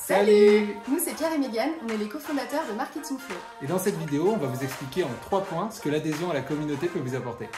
Salut! Nous c'est Pierre et Mégane, on est les cofondateurs de Marketing Flow. Et dans cette vidéo, on va vous expliquer en 3 points ce que l'adhésion à la communauté peut vous apporter.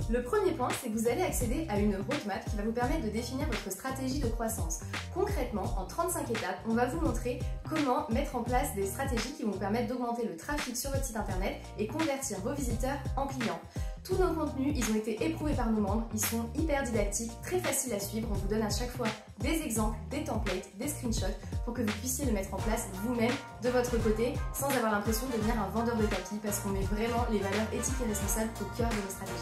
Le premier point, c'est que vous allez accéder à une roadmap qui va vous permettre de définir votre stratégie de croissance. Concrètement, en 35 étapes, on va vous montrer comment mettre en place des stratégies qui vont vous permettre d'augmenter le trafic sur votre site internet et convertir vos visiteurs en clients. Tous nos contenus, ils ont été éprouvés par nos membres, ils sont hyper didactiques, très faciles à suivre, on vous donne à chaque fois des exemples, des templates, des screenshots pour que vous puissiez le mettre en place vous-même de votre côté sans avoir l'impression de devenir un vendeur de tapis parce qu'on met vraiment les valeurs éthiques et responsables au cœur de nos stratégies.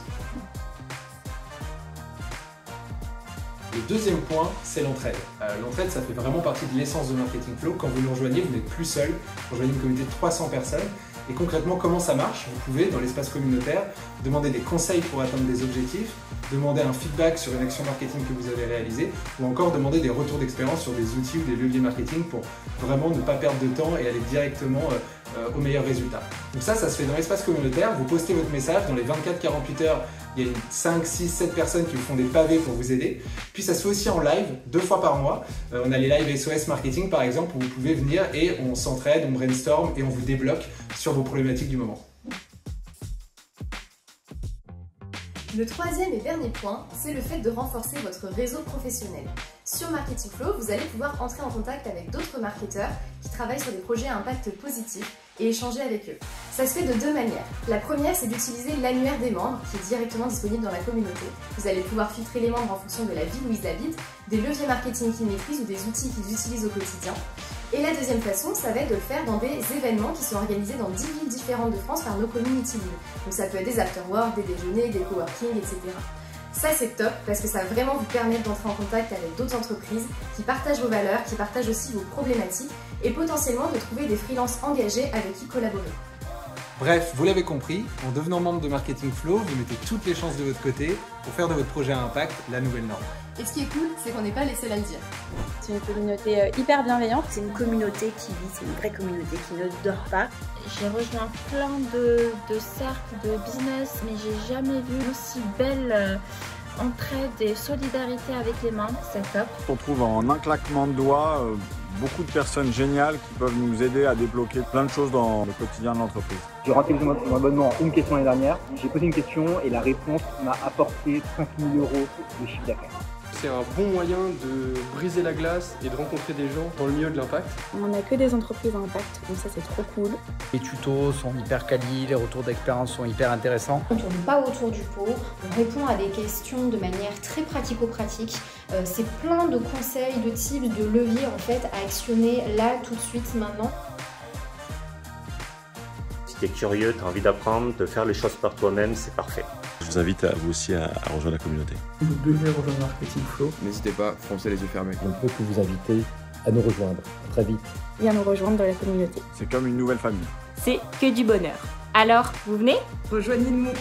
Le deuxième point, c'est l'entraide. L'entraide, ça fait vraiment partie de l'essence de Marketing Flow. Quand vous nous rejoignez, vous n'êtes plus seul. Vous rejoignez une communauté de 300 personnes. Et concrètement, comment ça marche? Vous pouvez, dans l'espace communautaire, demander des conseils pour atteindre des objectifs, demander un feedback sur une action marketing que vous avez réalisée, ou encore demander des retours d'expérience sur des outils ou des leviers marketing pour vraiment ne pas perdre de temps et aller directement au meilleur résultat. Donc ça se fait dans l'espace communautaire. Vous postez votre message, dans les 24-48 heures, il y a 5, 6, 7 personnes qui vous font des pavés pour vous aider. Puis ça se fait aussi en live, 2 fois par mois. On a les lives SOS Marketing par exemple, où vous pouvez venir et on s'entraide, on brainstorm et on vous débloque sur vos problématiques du moment. Le troisième et dernier point, c'est le fait de renforcer votre réseau professionnel. Sur Marketing Flow, vous allez pouvoir entrer en contact avec d'autres marketeurs qui travaillent sur des projets à impact positif et échanger avec eux. Ça se fait de 2 manières. La première, c'est d'utiliser l'annuaire des membres qui est directement disponible dans la communauté. Vous allez pouvoir filtrer les membres en fonction de la ville où ils habitent, des leviers marketing qu'ils maîtrisent ou des outils qu'ils utilisent au quotidien. Et la deuxième façon, ça va être de le faire dans des événements qui sont organisés dans 10 villes différentes de France par nos community leads. Donc ça peut être des afterworks, des déjeuners, des coworking, etc. Ça c'est top parce que ça va vraiment vous permettre d'entrer en contact avec d'autres entreprises qui partagent vos valeurs, qui partagent aussi vos problématiques et potentiellement de trouver des freelances engagés avec qui collaborer. Bref, vous l'avez compris, en devenant membre de Marketing Flow, vous mettez toutes les chances de votre côté pour faire de votre projet à impact la nouvelle norme. Et ce qui est cool, c'est qu'on n'est pas les seuls à le dire. C'est une communauté hyper bienveillante. C'est une communauté qui vit, c'est une vraie communauté qui ne dort pas. J'ai rejoint plein de cercles de business, mais j'ai jamais vu aussi belle entraide et solidarité avec les membres, c'est top. On trouve en un claquement de doigts beaucoup de personnes géniales qui peuvent nous aider à débloquer plein de choses dans le quotidien de l'entreprise. J'ai rentabilisé mon abonnement en une question l'année dernière. J'ai posé une question et la réponse m'a apporté 5 000 € de chiffre d'affaires. C'est un bon moyen de briser la glace et de rencontrer des gens dans le milieu de l'impact. On n'a que des entreprises à impact, donc ça c'est trop cool. Les tutos sont hyper quali, les retours d'expérience sont hyper intéressants. On ne tourne pas autour du pot, on répond à des questions de manière très pratico-pratique. C'est plein de conseils, de tips, de leviers en fait à actionner là, tout de suite, maintenant. Si tu es curieux, tu as envie d'apprendre, de faire les choses par toi-même, c'est parfait. Je vous invite vous aussi à rejoindre la communauté. Vous devez rejoindre Marketing Flow. N'hésitez pas, foncez les yeux fermés. On ne peut que vous inviter à nous rejoindre. À très vite. Viens nous rejoindre dans la communauté. C'est comme une nouvelle famille. C'est que du bonheur. Alors, vous venez? Rejoignez-nous.